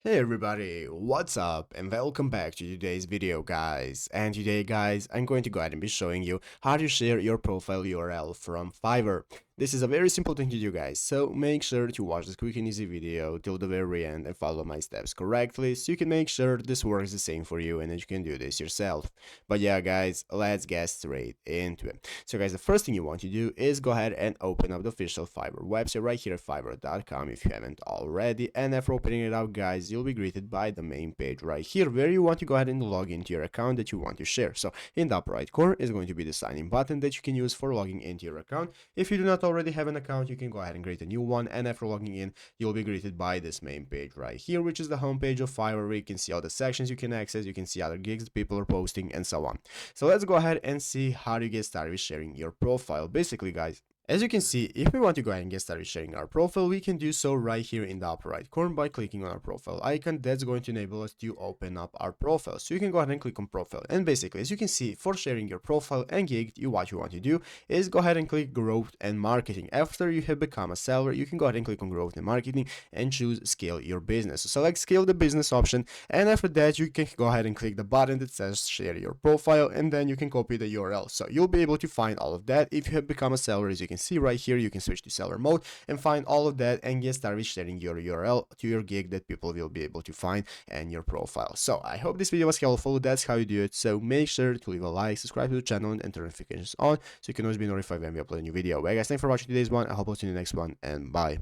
Hey everybody, what's up and welcome back to today's video guys. And today guys, I'm going to go ahead and be showing you how to share your profile URL from Fiverr. This is a very simple thing to do guys, so make sure to watch this quick and easy video till the very end and follow my steps correctly so you can make sure this works the same for you and that you can do this yourself. But yeah guys, let's get straight into it. So guys, the first thing you want to do is go ahead and open up the official Fiverr website right here at fiverr.com if you haven't already, and after opening it up guys, you'll be greeted by the main page right here where you want to go ahead and log into your account that you want to share. So in the upper right corner is going to be the sign in button that you can use for logging into your account. If you do not already have an account, you can go ahead and create a new one, and after logging in, you'll be greeted by this main page right here, which is the homepage of Fiverr, where you can see all the sections you can access, you can see other gigs that people are posting, and so on. So let's go ahead and see how to get started with sharing your profile. Basically, guys, as you can see, if we want to go ahead and get started sharing our profile, we can do so right here in the upper right corner by clicking on our profile icon. That's going to enable us to open up our profile. So you can go ahead and click on profile. And basically, as you can see, for sharing your profile and gig, what you want to do is go ahead and click growth and marketing. After you have become a seller, you can go ahead and click on growth and marketing and choose scale your business. So select scale the business option. And after that, you can go ahead and click the button that says share your profile. And then you can copy the URL. So you'll be able to find all of that. If you have become a seller, as you can see right here, you can switch to seller mode and find all of that and get started sharing your URL to your gig that people will be able to find and your profile. So I hope this video was helpful. That's how you do it. So make sure to leave a like, subscribe to the channel, and turn notifications on so you can always be notified when we upload a new video. Well guys, thanks for watching today's one. I hope I'll see you in the next one, and bye.